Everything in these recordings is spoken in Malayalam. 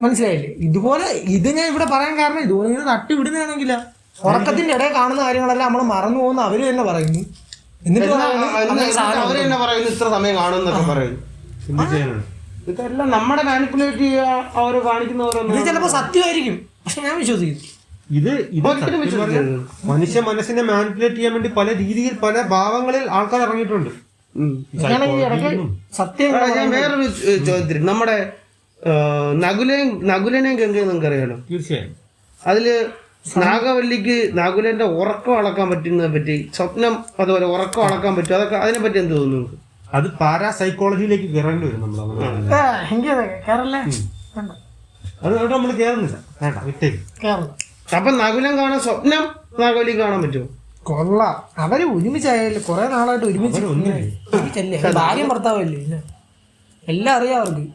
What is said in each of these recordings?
മനസ്സിലായില്ലേ? ഇതുപോലെ ഇത് ഞാൻ ഇവിടെ പറയാൻ കാരണം ഇതുപോലെ ഇങ്ങനെ തട്ടിവിടുന്നതാണെങ്കില ഉറക്കത്തിന്റെ ഇടയിൽ കാണുന്ന കാര്യങ്ങളെല്ലാം നമ്മൾ മറന്നു പോകുന്ന അവര് തന്നെ പറയുന്നു. എന്നിട്ട് അവര് തന്നെ പറയുന്നു ഇത്ര സമയം കാണുമെന്നൊക്കെ പറയുന്നു. ഇതെല്ലാം നമ്മുടെ മാനിപ്പുലേറ്റ് ചെയ്യുക അവര് കാണിക്കുന്നവരൊന്നും. ഇത് ചിലപ്പോ സത്യമായിരിക്കും, പക്ഷെ ഞാൻ വിശ്വസിക്കുന്നു. ഇത് മനുഷ്യ മനസ്സിനെ മാനിപ്പുലേറ്റ് ചെയ്യാൻ വേണ്ടി പല രീതിയിൽ പല ഭാവങ്ങളിൽ ആൾക്കാർ ഇറങ്ങിയിട്ടുണ്ട്. സത്യം വേറൊരു ചോദ്യത്തിന് നമ്മുടെ നകുലനെയും ഗംഗയും നിങ്ങൾക്ക് അറിയാലോ. തീർച്ചയായും അതില് നാഗവല്ലിക്ക് നകുലന്റെ ഉറക്കം അളക്കാൻ പറ്റുന്നതിനെ പറ്റി, സ്വപ്നം അതുപോലെ ഉറക്കം അളക്കാൻ പറ്റും, അതൊക്കെ അതിനെ പറ്റി എന്ത് തോന്നുന്നു? അത് പാരാസൈക്കോളജിയിലേക്ക് കയറേണ്ടി വരും നമ്മൾ. അത് നമ്മൾ കയറുന്നില്ല, വേണ്ട വിട്ടേക്ക്. അപ്പൊ നകുലം കാണാൻ സ്വപ്നം നാഗവല്ലി കാണാൻ പറ്റുമോ? കൊള്ളാം. അവര് ഒരുമിച്ചായാലും കുറെ നാളായിട്ട് ഒരുമിച്ചല്ലേ, ഭാര്യ ഭർത്താവല്ലേ, എല്ലാം അറിയാം അവർക്ക്.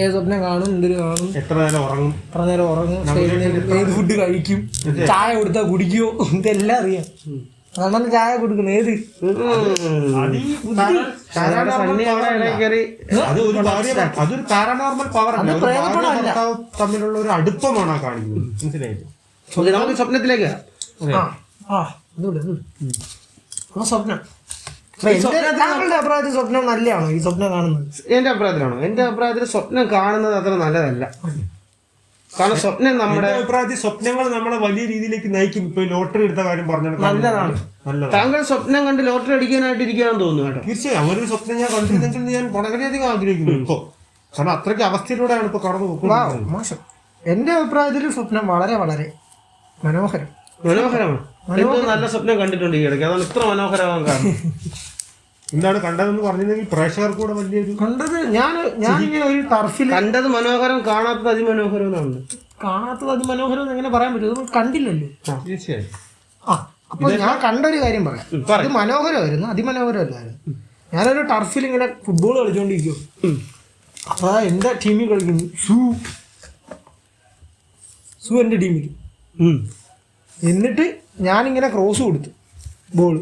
ഏത് സ്വപ്നം കാണും, എന്തിനു കാണും, എത്ര നേരം ഉറങ്ങും, ഏത് ഫുഡ് കഴിക്കും, ചായ കൊടുത്താ കുടിക്കുവോ, ഇതെല്ലാം അറിയാം. അതാണ് ചായ കൊടുക്കുന്നത്. ഏത് അതൊരു പാരാനോർമൽ പവർ തമ്മിലുള്ള ഒരു അടുപ്പമാണ് കാണിക്കുന്നത്. മനസ്സിലായില്ലേ? നമുക്ക് സ്വപ്നത്തിലേക്ക് സ്വപ്നം താങ്കളുടെ അഭിപ്രായത്തിൽ സ്വപ്നം നല്ലതാണോ? ഈ സ്വപ്നം കാണുന്നത് എന്റെ അഭിപ്രായത്തിലാണോ? എന്റെ അഭിപ്രായത്തിൽ സ്വപ്നം കാണുന്നത് അത്ര നല്ലതല്ല. കാരണം സ്വപ്നം നമ്മുടെ അഭിപ്രായത്തിൽ സ്വപ്നങ്ങൾ നമ്മളെ വലിയ രീതിയിലേക്ക് നയിക്കും. ഇപ്പൊ ലോട്ടറി എടുത്ത കാര്യം പറഞ്ഞാൽ നല്ലതാണ്. താങ്കൾ സ്വപ്നം കണ്ട് ലോട്ടറി അടിക്കാനായിട്ട് ഇരിക്കാന്ന് തോന്നുന്നു കേട്ടോ. തീർച്ചയായും അങ്ങനെ ഒരു സ്വപ്നം ഞാൻ കണ്ടിരുന്നെങ്കിൽ ഞാൻ വളരെയധികം ആഗ്രഹിക്കുന്നു ഇപ്പൊ. കാരണം അത്രയ്ക്ക് അവസ്ഥയിലൂടെയാണ് ഇപ്പൊ കടന്നു പോകുന്നത്. മോശം. എന്റെ അഭിപ്രായത്തിൽ സ്വപ്നം വളരെ വളരെ മനോഹരമാണ്. നല്ല സ്വപ്നം കണ്ടിട്ടുണ്ട് ഈ ഇടയ്ക്ക്, അതാണ് ഇത്ര മനോഹരമാകാൻ കാരണം. എന്താണ് കണ്ടതെന്ന് പറഞ്ഞിരുന്നെങ്കിൽ പ്രേക്ഷകർ കൂടെ വലിയൊരു കണ്ടത്. ഞാൻ ഒരു ടർഫിൽ കണ്ടത് മനോഹരം, കാണാത്തത് അതിമനോഹരം എന്നാണ്. കാണാത്തത് അതിമനോഹരം എങ്ങനെ പറയാൻ പറ്റും? നമ്മൾ കണ്ടില്ലല്ലോ. തീർച്ചയായും. അപ്പൊ ഞാൻ കണ്ടൊരു കാര്യം പറയാം. അത് മനോഹരമായിരുന്നു, അതിമനോഹരമല്ലായിരുന്നു. ഞാനൊരു ടർഫിൽ ഇങ്ങനെ ഫുട്ബോൾ കളിച്ചോണ്ടിരിക്കും. അപ്പൊ എന്റെ ടീമിൽ കളിക്കുന്നു സു എന്റെ ടീമിൽ. എന്നിട്ട് ഞാനിങ്ങനെ ക്രോസ് കൊടുത്തു ബോൾ,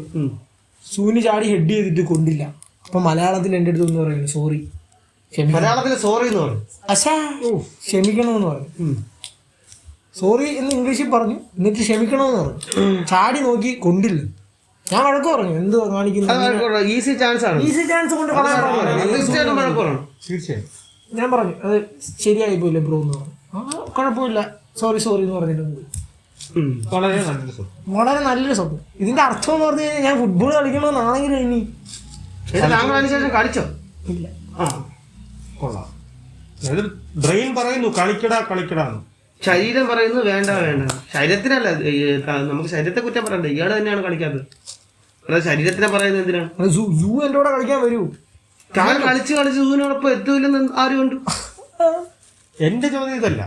സൂന് ചാടി ഹെഡ് ചെയ്തിട്ട് കൊണ്ടില്ല. അപ്പൊ മലയാളത്തിൽ എൻ്റെ അടുത്ത് ഒന്ന് പറയുന്നു സോറി, മലയാളത്തിൽ സോറി എന്ന് പറഞ്ഞു. ക്ഷമിക്കണമെന്ന് പറഞ്ഞു. സോറി എന്ന് ഇംഗ്ലീഷിൽ പറഞ്ഞു, എന്നിട്ട് ക്ഷമിക്കണമെന്ന് പറഞ്ഞു. ചാടി നോക്കി കൊണ്ടില്ല. ഞാൻ വഴക്ക് പറഞ്ഞു, എന്ത് കാണിക്കുന്നു, ഈസി ചാൻസ് ആണ്, ഈസി ചാൻസ് കൊണ്ട് തീർച്ചയായും. ഞാൻ പറഞ്ഞു അത് ശരിയായി പോയില്ല ബ്രോ എന്ന് പറഞ്ഞു. കുഴപ്പമില്ല, സോറി എന്ന് പറഞ്ഞിട്ടുണ്ട്. വളരെ നല്ലൊരു സ്വപ്നം, വളരെ നല്ലൊരു സ്വപ്നം. ഇതിന്റെ അർത്ഥം എന്ന് പറഞ്ഞു കഴിഞ്ഞാൽ ഞാൻ ഫുട്ബോൾ കളിക്കണമെന്നാണെങ്കിലും ഇനി താങ്കൾ അതിനുശേഷം കളിച്ചോ? ഇല്ല. കൊള്ളാം. അതായത് ബ്രെയിൻ പറയുന്നു കളിക്കടാന്ന്, ശരീരം പറയുന്നു വേണ്ട. ശരീരത്തിനല്ല, നമുക്ക് ശരീരത്തെ കുറ്റം പറയണ്ട. ഇയാള് തന്നെയാണ് കളിക്കാത്തത്. അതായത് ശരീരത്തിനെ പറയുന്നത് എന്തിനാണ്? എന്റെ കൂടെ കളിക്കാൻ വരൂ. താങ്കൾ കളിച്ച് സൂവിനോടൊപ്പം എത്തൂല്ലെന്ന് ആരും കണ്ടു? എന്റെ ചോദ്യം ഇതല്ല,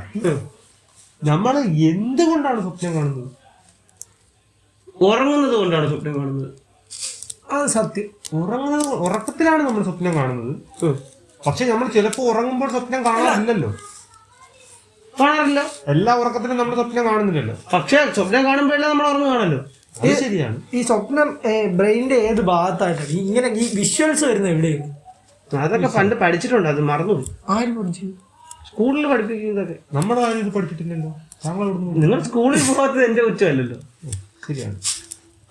നമ്മൾ എന്തുകൊണ്ടാണ് സ്വപ്നം കാണുന്നത്? ഉറങ്ങുന്നത് കൊണ്ടാണ് സ്വപ്നം കാണുന്നത്. അത് സത്യം. ഉറക്കത്തിലാണ് നമ്മൾ സ്വപ്നം കാണുന്നത്. പക്ഷെ നമ്മൾ ചിലപ്പോ ഉറങ്ങുമ്പോൾ സ്വപ്നം കാണാറില്ലല്ലോ. കാണാറില്ല. എല്ലാ ഉറക്കത്തിലും നമ്മൾ സ്വപ്നം കാണുന്നില്ലല്ലോ. പക്ഷെ സ്വപ്നം കാണുമ്പോഴല്ലേ നമ്മൾ ഉറങ്ങുകയാണല്ലോ. അത് ശരിയാണ്. ഈ സ്വപ്നം ബ്രെയിനിന്റെ ഏത് ഭാഗത്തായിട്ടാണ് ഇങ്ങനെ ഈ വിഷ്വൽസ് വരുന്നത്? എവിടെയാണ്? അതൊക്കെ പണ്ട് പഠിച്ചിട്ടുണ്ട്, അത് മറന്നു. ആര് പഠിച്ചു? സ്കൂളിൽ പഠിപ്പിക്കുന്നതൊക്കെ. നമ്മുടെ ആരും ഇത് പഠിച്ചിട്ടില്ലല്ലോ. താങ്കൾ നിങ്ങൾ സ്കൂളിൽ പോകാത്തത് എന്റെ കുറ്റമല്ലല്ലോ. ശരിയാണ്.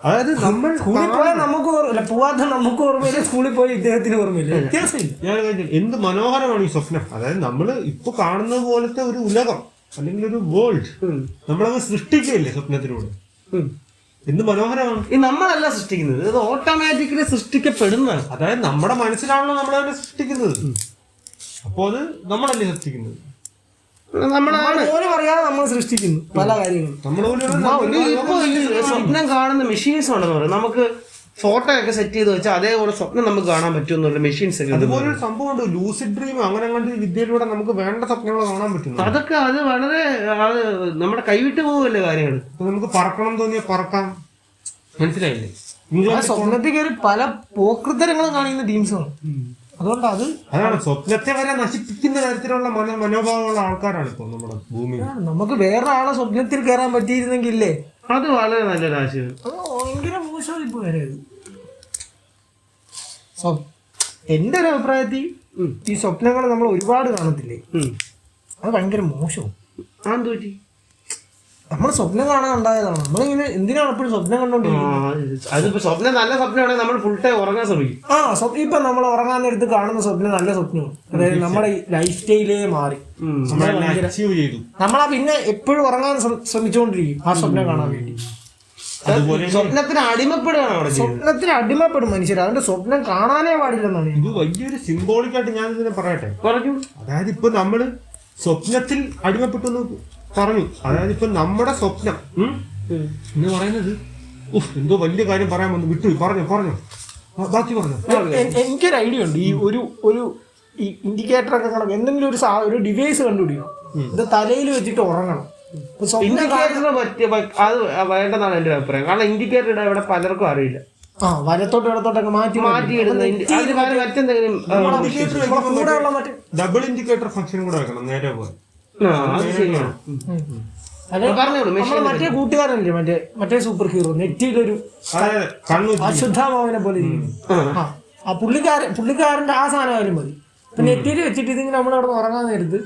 അതായത് നമ്മൾ സ്കൂളിൽ പോയാൽ നമുക്ക് ഓർമ്മയില്ല, പോവാത്ത നമുക്ക് ഓർമ്മയില്ല, സ്കൂളിൽ പോയി ഇദ്ദേഹത്തിന് ഓർമ്മയില്ല. വ്യത്യാസമില്ല. ഞാൻ എന്ത് മനോഹരമാണ് ഈ സ്വപ്നം. അതായത് നമ്മൾ ഇപ്പൊ കാണുന്നത് പോലത്തെ ഒരു ഉലകം അല്ലെങ്കിൽ ഒരു വേൾഡ് നമ്മളത് സൃഷ്ടിക്കുകയല്ലേ സ്വപ്നത്തിലൂടെ. എന്ത് മനോഹരമാണ്. ഈ നമ്മളല്ല സൃഷ്ടിക്കുന്നത്, ഇത് ഓട്ടോമാറ്റിക്കലി സൃഷ്ടിക്കപ്പെടുന്നതാണ്. അതായത് നമ്മുടെ മനസ്സിലാണല്ലോ നമ്മൾ തന്നെ സൃഷ്ടിക്കുന്നത്. അപ്പോ അത് നമ്മളല്ലേ സൃഷ്ടിക്കുന്നത്. പറയാതെ നമ്മൾ സൃഷ്ടിക്കുന്നു പല കാര്യങ്ങളും. സ്വപ്നം കാണുന്ന മെഷീൻസ് ഉണ്ടെന്ന് പറയും. നമുക്ക് ഫോട്ടോ ഒക്കെ സെറ്റ് ചെയ്ത് വെച്ചാൽ അതേപോലെ സ്വപ്നം നമുക്ക് കാണാൻ പറ്റുമെന്നുള്ള മെഷീൻസ് ഒക്കെ. അതുപോലെ ഒരു സംഭവം ഉണ്ട്, ലൂസിഡ് ഡ്രീം. അങ്ങനെ കണ്ട് വിദ്യയിലൂടെ നമുക്ക് വേണ്ട സ്വപ്നങ്ങൾ കാണാൻ പറ്റും. അതൊക്കെ അത് വളരെ നമ്മുടെ കൈവിട്ട് പോകുമല്ലേ കാര്യങ്ങൾ. നമുക്ക് പറക്കണം തോന്നിയാൽ പറക്കാം. മനസ്സിലായില്ലേ? സ്വപ്നത്തിൽ കയറി പല പോക്കൃത്തരങ്ങളും കാണിക്കുന്ന ടീംസാണ്. അതുകൊണ്ട് അതാണ് സ്വപ്നത്തെ വരെ നശിപ്പിക്കുന്ന തരത്തിലുള്ള മനോഭാവമുള്ള ആൾക്കാരാണ് ഇപ്പൊ നമ്മുടെ ഭൂമിയിൽ. നമുക്ക് വേറെ ആളെ സ്വപ്നത്തിൽ കയറാൻ പറ്റിയിരുന്നെങ്കിലേ അത് വളരെ നല്ലൊരു ആശയം. ഭയങ്കര മോശമായി പോയത്. എന്റെ ഒരു അഭിപ്രായത്തിൽ ഈ സ്വപ്നങ്ങൾ നമ്മൾ ഒരുപാട് കാണത്തില്ലേ, അത് ഭയങ്കര മോശവും. അതെന്ത് പറ്റി? നമ്മൾ സ്വപ്നം കാണാൻ ഉണ്ടായതാണ്. നമ്മളിങ്ങനെ എന്തിനാണ് എപ്പോഴും സ്വപ്നം കണ്ടോണ്ടിരിക്കുന്നത്? അതിപ്പോ സ്വപ്നം നല്ല സ്വപ്നമാണെങ്കിൽ നമ്മൾ ഫുൾ ടൈം ഉറങ്ങാൻ ശ്രമിക്കും. ഇപ്പൊ നമ്മൾ ഉറങ്ങാൻ നേരത്ത് കാണുന്ന സ്വപ്നം നല്ല സ്വപ്നമാണ്. അതായത് നമ്മുടെ ലൈഫ് സ്റ്റൈലേ മാറി. നമ്മളാ പിന്നെ എപ്പോഴും ഉറങ്ങാൻ ശ്രമിച്ചുകൊണ്ടിരിക്കും ആ സ്വപ്നം കാണാൻ വേണ്ടി. സ്വപ്നത്തിന് അടിമപ്പെടുകയാണ് അവിടെ. സ്വപ്നത്തിന് അടിമപ്പെടും മനുഷ്യർ. അതിന്റെ സ്വപ്നം കാണാനേ പാടില്ലെന്നാണ്. ഇത് വലിയൊരു സിംബോളിക്കായിട്ട് ഞാൻ ഇതിനെ പറയട്ടെ. പറഞ്ഞു. അതായത് ഇപ്പൊ നമ്മള് സ്വപ്നത്തിൽ അടിമപ്പെട്ടു എന്ന് പറഞ്ഞു. അതായത് ഇപ്പൊ നമ്മുടെ സ്വപ്നം എന്ന് പറയുന്നത് എന്തോ വലിയ കാര്യം പറയാൻ വന്നു വിട്ടു. പറഞ്ഞു ബാക്കി പറഞ്ഞു. എനിക്കൊരു ഐഡിയ ഉണ്ട്. ഈ ഒരു ഈ ഇൻഡിക്കേറ്റർ ഒക്കെ കണക്ക് എന്തെങ്കിലും ഒരു ഡിവൈസ് കണ്ടുപിടിക്കണം. ഇത് തലയിൽ വെച്ചിട്ട് ഉറങ്ങണം. ഇൻഡിക്കേറ്ററിന് പറ്റിയ അത് വേണ്ടെന്നാണ് എന്റെ അഭിപ്രായം. കാരണം ഇൻഡിക്കേറ്റർ ഇവിടെ പലർക്കും അറിയില്ല. വലത്തോട്ട് ഇടത്തോട്ടൊക്കെ മാറ്റിയിടുന്നത് മറ്റെന്തെങ്കിലും ഡബിൾ ഇൻഡിക്കേറ്റർ ഫംഗ്ഷനും കൂടെ വെക്കണം നേരെ പോലെ. മറ്റേ കൂട്ടുകാരനല്ലേ മറ്റേ സൂപ്പർ ഹീറോ നെറ്റിയിലൊരു അശുദ്ധാമാവിനെ പോലെ ഇരിക്കുന്നു. ആ പുള്ളിക്കാരന്റെ ആ സാധനമായാലും മതി. ഇപ്പൊ നെറ്റിയിൽ വെച്ചിട്ട് ഇതിങ്ങനെ നമ്മളവിടെ ഉറങ്ങാൻ നേരത്ത്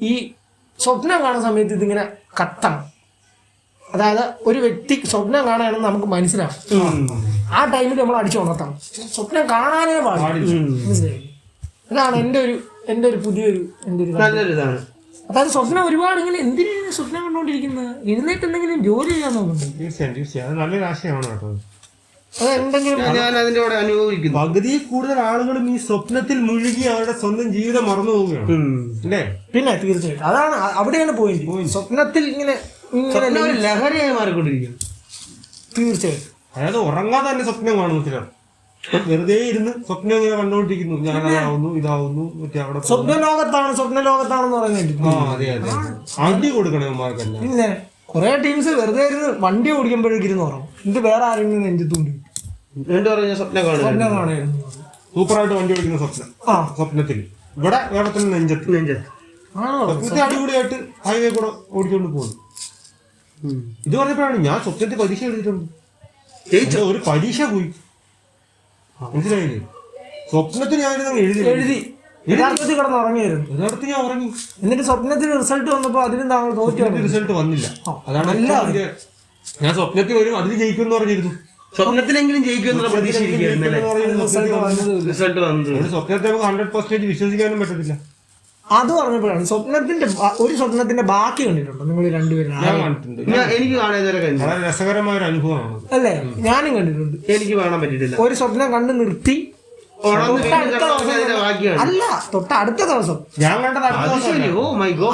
ഈ സ്വപ്നം കാണുന്ന സമയത്ത് ഇതിങ്ങനെ കത്തണം. അതായത് ഒരു വ്യക്തി സ്വപ്നം കാണാണെന്ന് നമുക്ക് മനസ്സിലാവും. ആ ടൈമിൽ നമ്മൾ അടിച്ചുണർത്തണം. സ്വപ്നം കാണാനേ പാടില്ല. മനസ്സിലായി? ഇതാണ് എന്റെ ഒരു പുതിയൊരു നല്ലൊരു ഇതാണ്. അതായത് സ്വപ്നം ഒരുപാട് ഇങ്ങനെ എന്തിനാണ് സ്വപ്നം കണ്ടുകൊണ്ടിരിക്കുന്നത്? എഴുന്നേറ്റ് എന്തെങ്കിലും ജോലി ചെയ്യാൻ നോക്കുന്നുണ്ട്. തീർച്ചയായും നല്ലൊരു ആശയമാണ് കേട്ടോ. ഞാൻ അതിന്റെ കൂടെ അനുഭവിക്കുന്നു. പകുതിയിൽ കൂടുതൽ ആളുകളും ഈ സ്വപ്നത്തിൽ മുഴുകി അവരുടെ സ്വന്തം ജീവിതം മറന്നു പോവുകയാണ് അല്ലേ? പിന്നെ തീർച്ചയായിട്ടും അതാണ് അവിടെയാണ് പോയിന്റ്. സ്വപ്നത്തിൽ ഇങ്ങനെ ലഹരിയായി മാറിക്കൊണ്ടിരിക്കുന്നു. തീർച്ചയായിട്ടും. അതായത് ഉറങ്ങാതെ തന്നെ സ്വപ്നം കാണുന്നു ചിലർ. വെറുതെ ഇരുന്ന് സ്വപ്നം ഇങ്ങനെ കണ്ടുകൊണ്ടിരിക്കുന്നു. ഞാനതാവുന്നു ഇതാവുന്നു മറ്റേ അവിടെ സ്വപ്ന ലോകത്താണെന്ന് പറയുന്നത്. അതെ അടി കൊടുക്കണം മാർക്കല്ല. പിന്നെ കുറെ ടീംസ് വെറുതെ ഇരുന്ന് വണ്ടി ഓടിക്കുമ്പോഴേക്ക് ഇരുന്ന് ഉറങ്ങും. ഇത് വേറെ ആരെങ്കിലും നെഞ്ചത്തുണ്ട് സ്വപ്നം കാണായിരുന്നു. സൂപ്പറായിട്ട് വണ്ടി ഓടിക്കുന്ന സ്വപ്നത്തിൽ ഇവിടെ വേറെത്തിന് നെഞ്ചത്ത് അടിപൊളിയായിട്ട് ഹൈവേ കൂടെ ഓടിച്ചുകൊണ്ട് പോകുന്നു. ഇത് പറഞ്ഞപ്പോഴാണ് ഞാൻ സ്വപ്നത്തിൽ പരീക്ഷ എഴുതിയിട്ടുണ്ട്. ഒരു പരീക്ഷ പോയി മനസ്സിലായില്ലേ? സ്വപ്നത്തിൽ ഞാൻ എഴുതി യഥാർത്ഥത്തിൽ കിടന്ന് ഉറങ്ങിയായിരുന്നു. യഥാർത്ഥത്തിൽ ഞാൻ ഉറങ്ങി. എന്നിട്ട് സ്വപ്നത്തിൽ റിസൾട്ട് വന്നപ്പോ അതിന് താങ്കൾ തോറ്റു. റിസൾട്ട് വന്നില്ല. അതാണ് ഞാൻ സ്വപ്നത്തിൽ വരും അതിൽ ജയിക്കുമെന്ന് പറഞ്ഞിരുന്നു. സ്വപ്നത്തിലെങ്കിലും ജയിക്കുമെന്നുള്ള പ്രതീക്ഷ. സ്വപ്നത്തെ നമുക്ക് 100% വിശ്വസിക്കാനും പറ്റത്തില്ല. അത് പറഞ്ഞപ്പോഴാണ് ഒരു സ്വപ്നത്തിന്റെ ബാക്കി കണ്ടിട്ടുണ്ടോ നിങ്ങൾ രണ്ടുപേരും? എനിക്ക് കാണാൻ വളരെ രസകരമായ ഒരു അനുഭവമാണ് അല്ലേ? ഞാനും കണ്ടിട്ടുണ്ട്. എനിക്ക് കാണാൻ പറ്റിയിട്ടില്ല. ഒരു സ്വപ്നം കണ്ട് നിർത്തി അല്ല തൊട്ടടുത്ത ദിവസം ഞാൻ കണ്ടത്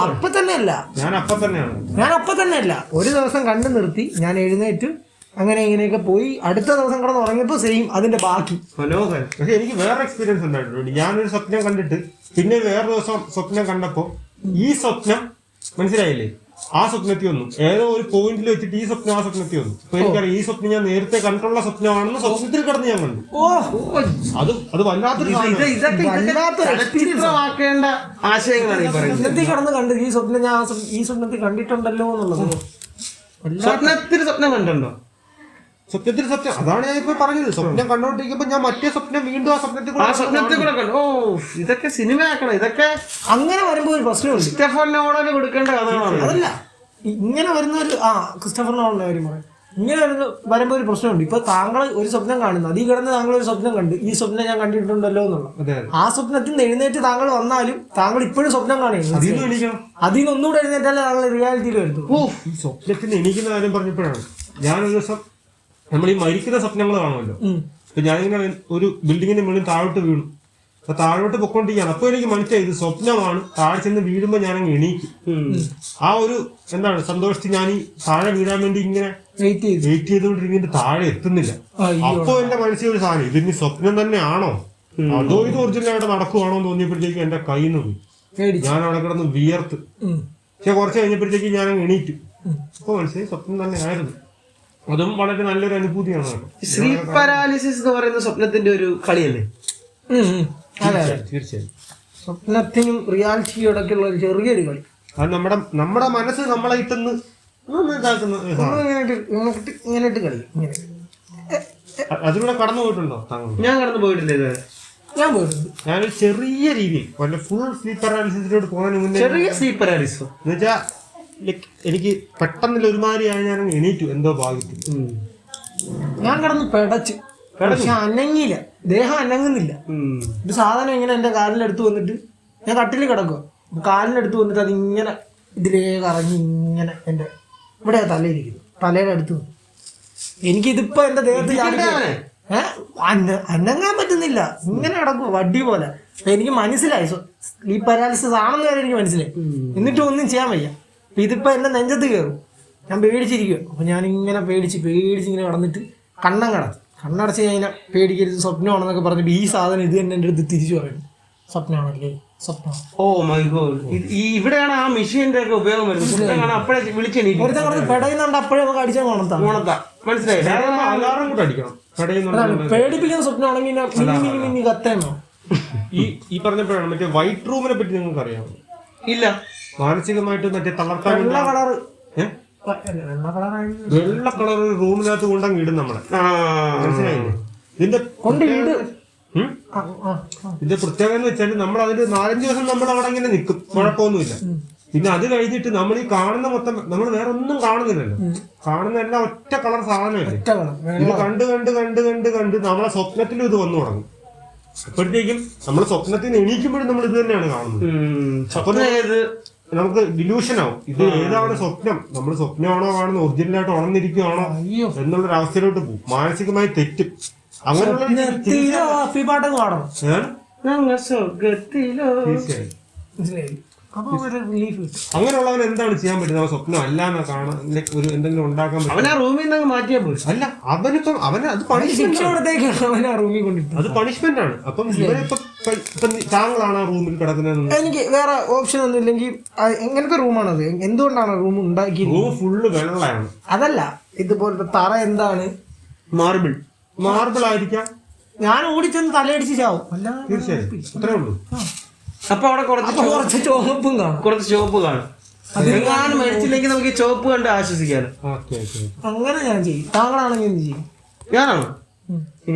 അപ്പൊ തന്നെയല്ല. ഞാൻ അപ്പൊ തന്നെയല്ല, ഒരു ദിവസം കണ്ടു നിർത്തി ഞാൻ എഴുന്നേറ്റ് അങ്ങനെ ഇങ്ങനെയൊക്കെ പോയി അടുത്ത ദിവസം കിടന്ന് ഉറങ്ങിയപ്പോ സെയിം അതിന്റെ ബാക്കി. മനോഹരം. പക്ഷെ എനിക്ക് വേറെ എക്സ്പീരിയൻസ് ഉണ്ടായിട്ടുണ്ട്. ഞാനൊരു സ്വപ്നം കണ്ടിട്ട് പിന്നെ വേറെ ദിവസം സ്വപ്നം കണ്ടപ്പോ ഈ സ്വപ്നം മനസ്സിലായില്ലേ, ആ സ്വപ്നത്തിൽ വന്നു. ഏതോ ഒരു പോയിന്റിൽ വെച്ചിട്ട് ഈ സ്വപ്നം ആ സ്വപ്നത്തിൽ വന്നു. അപ്പൊ എനിക്കറിയാം ഈ സ്വപ്നം ഞാൻ നേരത്തെ കണ്ടിട്ടുള്ള സ്വപ്നമാണെന്ന് സ്വപ്നത്തിൽ കിടന്ന് ഞാൻ കണ്ടു. അത് വല്ലാത്തൊരു ചിത്രമാക്കേണ്ട ആശയങ്ങളാണ് ഈ പറയുന്നത്. സ്വപ്നത്തിൽ കിടന്ന് കണ്ട് ഈ സ്വപ്നം ഞാൻ ഈ സ്വപ്നത്തിൽ കണ്ടിട്ടുണ്ടല്ലോ എന്നുള്ളത്. സ്വപ്നത്തിൽ സ്വപ്നം കണ്ടുണ്ടോ? സ്വപ്നത്തിൽ സ്വപ്നം അതാണ് ഞാൻ ഇപ്പൊ പറഞ്ഞത്. സ്വപ്നം കണ്ടോണ്ടിരിക്കുമ്പോ ഞാൻ മറ്റേ സ്വപ്നം വീണ്ടും ആ സ്വപ്നത്തിൽ കൂടെ കണ്ടു. ഓ ഇതൊക്കെ സിനിമ ആക്കണം. ഇതൊക്കെ അങ്ങനെ വരുമ്പോ ഒരു പ്രശ്നമുണ്ട്. ക്രിസ്റ്റഫർ നോളന് കൊടുക്കേണ്ട കഥകളാണ്. അതല്ല ഇങ്ങനെ വരുന്ന ഒരു ക്രിസ്റ്റഫർ നോളന്റെ കാര്യം പറയാം. ഇങ്ങനെ വരുമ്പോ ഒരു പ്രശ്നമുണ്ട്. ഇപ്പൊ താങ്കൾ ഒരു സ്വപ്നം കാണുന്നു, അതിൽ കിടന്ന് താങ്കൾ ഒരു സ്വപ്നം കണ്ട് ഈ സ്വപ്നം ഞാൻ കണ്ടിട്ടുണ്ടല്ലോ എന്നുള്ള ആ സ്വപ്നത്തിൽ നിന്ന് എഴുന്നേറ്റ് താങ്കൾ വന്നാലും താങ്കൾ ഇപ്പോഴും സ്വപ്നം കാണുന്നു. അതിൽ ഒന്നുകൂടെ എഴുന്നേറ്റാലേ താങ്കൾ റിയാലിറ്റിയിൽ വരുന്നു. ഈ സ്വപ്നത്തിന് എണീക്കുന്ന കാര്യം പറഞ്ഞപ്പോഴാണ് ഞാനൊരു ദിവസം നമ്മൾ ഈ മരിക്കുന്ന സ്വപ്നങ്ങൾ കാണുമല്ലോ. അപ്പൊ ഞാനിങ്ങനെ ഒരു ബിൽഡിങ്ങിന്റെ മുകളിൽ താഴോട്ട് വീണു. അപ്പൊ താഴോട്ട് പൊക്കോണ്ടിരിക്കുകയാണ്. അപ്പൊ എനിക്ക് മനസ്സിലായി ഇത് സ്വപ്നമാണ്. താഴെ ചെന്ന് വീഴുമ്പോ ഞാനങ്ങ് എണീക്കും. ആ ഒരു എന്താണ് സന്തോഷത്തിൽ ഞാൻ ഈ താഴെ വീഴാൻ വേണ്ടി ഇങ്ങനെ വെയിറ്റ് ചെയ്തുകൊണ്ടിരിക്കുന്ന താഴെ എത്തുന്നില്ല. അപ്പൊ എന്റെ മനസ്സിൽ ഒരു സാധനം, ഇതിന് സ്വപ്നം തന്നെ ആണോ അതോ ഇത് ഒറിജിനലായിട്ട് നടക്കുവാണോ എന്ന് തോന്നിയപ്പോഴത്തേക്കും എന്റെ കയ്യിൽ നിന്ന് പോയി. ഞാൻ അവിടെ കിടന്ന് വിയർത്ത്. പക്ഷെ കുറച്ച് കഴിഞ്ഞപ്പോഴത്തേക്ക് ഞാനങ്ങ് എണീറ്റു. അപ്പൊ മനസ്സിലായി സ്വപ്നം തന്നെ ആയിരുന്നു. അതും വളരെ നല്ലൊരു അനുഭൂതിയാണ്. സ്ലീപ്പ് പാരാലിസിസ് എന്ന് പറയുന്ന സ്വപ്നത്തിന്റെ ഒരു കളിയല്ലേ? തീർച്ചയായും സ്വപ്നത്തിനും റിയാലിറ്റിയോടൊക്കെയുള്ള ഒരു ചെറിയൊരു കളി. അത് നമ്മുടെ മനസ്സ് നമ്മളെ ഇട്ടെന്ന് ഇങ്ങനെ കളി. അതിലൂടെ കടന്നു പോയിട്ടുണ്ടോ താങ്കൾ? ഞാൻ കടന്നു പോയിട്ടില്ല ഇതുവരെ. ഞാൻ പോയിട്ടുണ്ട്. ഞാനൊരു ചെറിയ രീതിയിൽ വല്ല ഫുൾ സ്ലീപ്പ് പാരാലിസിസിലോട്ട് പോകുന്നതിന് മുന്നേ ചെറിയ സ്ലീപ്പ് പാരാലിസിസോ എന്ന് വെച്ചാൽ എനിക്ക് പെട്ടെന്നില്ല ഒരുമാതിരിയായി ഞാൻ എണീറ്റു എന്തോ ഭാഗ്യത്തിൽ. ഞാൻ കിടന്ന് പെടച്ച് പക്ഷെ അനങ്ങിയില്ല, ദേഹം അനങ്ങുന്നില്ല. ഒരു സാധനം ഇങ്ങനെ എന്റെ കാലിനടുത്ത് വന്നിട്ട് ഞാൻ കട്ടിൽ കിടക്കുക, കാലിനടുത്ത് വന്നിട്ട് അതിങ്ങനെ ഇതിലേ കറങ്ങി ഇങ്ങനെ എന്റെ ഇവിടെ തലയിരിക്കുന്നു, തലയുടെ അടുത്ത് വന്നു. എനിക്കിതിപ്പോ എന്റെ ദേഹത്ത് അനങ്ങാൻ പറ്റുന്നില്ല, ഇങ്ങനെ കിടക്കുക വടി പോലെ. എനിക്ക് മനസ്സിലായി സ്ലീപ്പ് പാരാലിസിസ് ആണെന്ന് വരെ എനിക്ക് മനസ്സിലായി. എന്നിട്ടും ഒന്നും ചെയ്യാൻ വയ്യ. ഇതിപ്പോ എന്റെ നെഞ്ചത്ത് കയറും. ഞാൻ പേടിച്ചിരിക്കുക. അപ്പൊ ഞാനിങ്ങനെ പേടിച്ചിങ്ങനെ കിടന്നിട്ട് കണ്ണടച്ച് ഞാൻ ഇങ്ങനെ പേടിക്കരുത്, സ്വപ്നമാണെന്നൊക്കെ പറഞ്ഞിട്ട് ഈ സാധനം ഇത് തന്നെ എൻ്റെ അടുത്ത് തിരിച്ചു പറയുന്നു, സ്വപ്നമാണല്ലേ സ്വപ്നം. Oh my god. ഇവിടെയാണ് ആ മെഷീന്റെ ഒക്കെ ഉപയോഗം വരുന്നത്. അപ്പോഴേ വിളിച്ചെണീക്കും. പെടയുന്നുണ്ട്, അപ്പോഴേ നമുക്ക് അടിച്ചാൽ ഗുണത്താ. മനസ്സിലായില്ല. അലാറം കൂടെ അടിക്കണം. പേടിപ്പിക്കുന്ന സ്വപ്നമാണെങ്കിൽ മിന്നി കത്തേന്നോ. ഈ പറഞ്ഞപ്പോഴാണ് മറ്റേ വൈറ്റ് റൂമിനെ പറ്റി നിങ്ങൾക്ക് അറിയാമോ? ഇല്ല. മാനസികമായിട്ട് മറ്റേ തളർത്താൻ വെള്ള കളർ റൂമിനകത്ത് കൊണ്ടങ്ങ് ഇടും നമ്മളെ. മനസ്സിലായില്ലേ? ഇതിന്റെ പ്രത്യേകത എന്ന് വെച്ചാൽ നമ്മൾ അതിൽ 4-5 ദിവസം നമ്മൾ അവിടെ ഇങ്ങനെ നിൽക്കും, കുഴപ്പമൊന്നുമില്ല. പിന്നെ അത് കഴിഞ്ഞിട്ട് നമ്മൾ ഈ കാണുന്ന മൊത്തം നമ്മൾ വേറെ ഒന്നും കാണുന്നില്ലല്ലോ, കാണുന്ന എല്ലാം ഒറ്റ കളർ സാധനമല്ലേ. ഇത് കണ്ട് നമ്മളെ സ്വപ്നത്തിലും ഇത് വന്നു തുടങ്ങും. അപ്പോഴത്തേക്കും നമ്മളെ സ്വപ്നത്തിൽ നിന്ന് എണീക്കുമ്പോഴും നമ്മൾ ഇത് തന്നെയാണ് കാണുന്നത്. നമുക്ക് ഡിലൂഷൻ ആവും, ഇത് ഏതാണ് സ്വപ്നം, നമ്മൾ സ്വപ്നമാണോ കാണുന്നത്, ഒറിജിനലായിട്ട് ഉണർന്നിരിക്കുകയാണോ എന്നുള്ളൊരവസ്ഥയിലോട്ട് പോകും, മാനസികമായി തെറ്റും. അങ്ങനെയുള്ള അങ്ങനെയുള്ളവൻ എന്താണ് ചെയ്യാൻ പറ്റുന്നത്? സ്വപ്നം അല്ലാന്ന് കാണാൻ ഒരു എന്തെങ്കിലും ഉണ്ടാക്കാൻ പറ്റും. റൂമിൽ നിന്ന് മാറ്റിയാൽ പോലും അല്ല, അവനിപ്പം അവന് അത് അത് പണിഷ്മെന്റ് ആണ്. അപ്പം ഇവനിപ്പം താങ്കളാണ് ആ റൂമിൽ കിടക്കുന്നത്. എനിക്ക് വേറെ ഓപ്ഷൻ ഒന്നും ഇല്ലെങ്കിൽ എങ്ങനത്തെ റൂമാണത്? എന്തുകൊണ്ടാണ് റൂം ഉണ്ടാക്കി? റൂം ഫുള്ള് വെള്ളമാണ്. അതല്ല, ഇതുപോലത്തെ തറ എന്താണ്? മാർബിൾ ആയിരിക്കാം. ഞാൻ ഓടിച്ചെന്ന് തലയടിച്ച് ചാവും. തീർച്ചയായും അത്രേ ഉള്ളൂ. അപ്പൊ അവിടെ കുറച്ച് ചുവപ്പും കാണും, കുറച്ച് ചുവപ്പ് കാണും. അതെങ്ങാനും മേടിച്ചില്ലെങ്കിൽ നമുക്ക് ഈ ചുവപ്പ് കണ്ട് ആശ്വസിക്കാറ്. അങ്ങനെ ഞാൻ ചെയ്യും. താങ്കളാണെങ്കിൽ എന്ത് ചെയ്യും?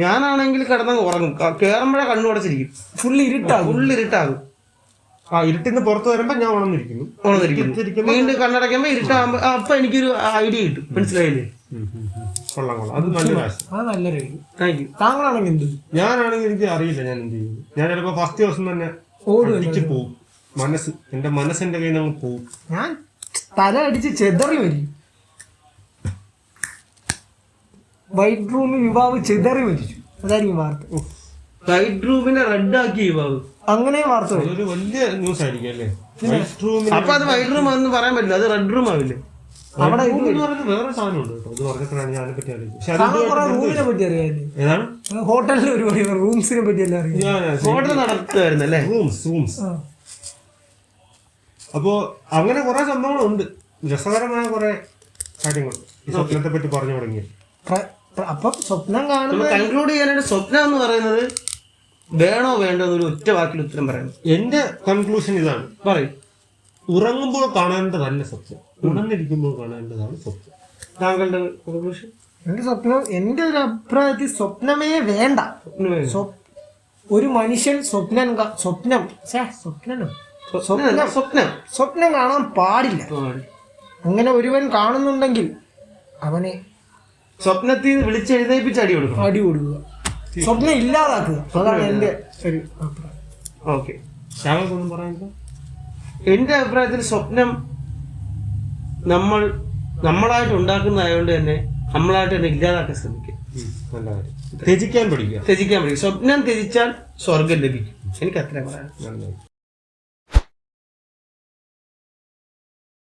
ഞാനാണെങ്കിൽ കിടന്നങ്ങ് ഉറങ്ങും. കേറുമ്പോഴേ കണ്ണു അടച്ചിരിക്കും. ഫുള്ള് ഇരുട്ടാകും. ഇരുട്ടിന്ന് പുറത്ത് വരുമ്പോ ഞാൻ ഉണർന്നിരിക്കുന്നു. വീണ്ടും കണ്ണടയ്ക്കുമ്പോ ഇരുട്ടാകുമ്പോ അപ്പൊ എനിക്കൊരു ഐഡിയ കിട്ടും. മനസ്സിലായില്ലേ? കൊള്ളാം. അത് നല്ലൊരു താങ്കളാണെങ്കിൽ എന്ത്? ഞാനാണെങ്കിൽ എനിക്ക് അറിയില്ല ഞാൻ എന്ത് ചെയ്യും. ഞാൻ ചിലപ്പോ ഫസ്റ്റ് ദിവസം തന്നെ ഓടിച്ച് പോവും. എന്റെ മനസ്സിന്റെ കയ്യിൽ നിന്ന് പോവും. ഞാൻ തല അടിച്ച് ചെതറി വരും. വൈറ്റ് റൂമിൽ യുവാവ് ചെതറി മരിച്ചു. അതായിരിക്കും വാർത്ത. വൈറ്റ് റൂമിനെ റെഡ് ആക്കി യുവാവ്, അങ്ങനെ വാർത്ത. ഒരു വലിയ ന്യൂസ് ആയിരിക്കും അല്ലേ? അപ്പൊ അത് വൈറ്റ് റൂം ആണെന്ന് പറയാൻ പറ്റില്ല, അത് റെഡ് റൂം ആവില്ലേ? അവിടെ വേറെ സാധനമുണ്ട് കേട്ടോ. ഇത് പറഞ്ഞപ്പോഴാണ് ഞാൻ പറ്റി റൂമിനെ പറ്റി അറിയാല്ലേ? ഏതാണ് ഹോട്ടലിൽ ഒരുപാട് റൂംസിനെ പറ്റി എല്ലാം അറിയാം. ഹോട്ടൽ നടത്തുമായിരുന്നല്ലേ, റൂംസ്. അപ്പോ അങ്ങനെ കുറെ സംഭവങ്ങളുണ്ട്, രസകരമായ കുറെ കാര്യങ്ങൾ ഈ സ്വപ്നത്തെ പറ്റി പറഞ്ഞു തുടങ്ങി. അപ്പം സ്വപ്നം കാണുമ്പോൾ കൺക്ലൂഡ് ചെയ്യാനായിട്ട് സ്വപ്നം എന്ന് പറയുന്നത് വേണോ വേണ്ടോ എന്നൊരു ഒറ്റ വാക്കിൽ ഉത്തരം പറയുന്നത്. എന്റെ കൺക്ലൂഷൻ ഇതാണ്, പറയും. ഉറങ്ങുമ്പോൾ കാണേണ്ടതല്ല സ്വപ്നം, ഉണർന്നിരിക്കുമ്പോൾ കാണേണ്ടതാണ് സ്വപ്നം. താങ്കളുടെ കൺക്ലൂഷൻ? എന്റെ ഒരു അഭിപ്രായത്തിൽ സ്വപ്നമേ വേണ്ട. ഒരു മനുഷ്യൻ സ്വപ്നം കാണാൻ പാടില്ല. അങ്ങനെ ഒരുവൻ കാണുന്നുണ്ടെങ്കിൽ അവനെ സ്വപ്നത്തിൽ വിളിച്ചെഴുന്നേപ്പിച്ച് അടി കൊടുക്കുക, സ്വപ്നം ഇല്ലാതാക്കുക. അതാണ് എന്റെ ഒരു അഭിപ്രായം. ഓക്കെ, താങ്കൾക്കൊന്നും പറയാനില്ല? എന്റെ അഭിപ്രായത്തിൽ സ്വപ്നം നമ്മളായിട്ട് ഉണ്ടാക്കുന്നതായതുകൊണ്ട് തന്നെ നമ്മളായിട്ട് തന്നെ ഇല്ലാതാക്കാൻ ശ്രമിക്കുക. നല്ല കാര്യം. ത്യജിക്കാൻ പഠിക്കുക. സ്വപ്നം ത്യജിച്ചാൽ സ്വർഗം ലഭിക്കും. എനിക്ക് അത്ര പറയാം.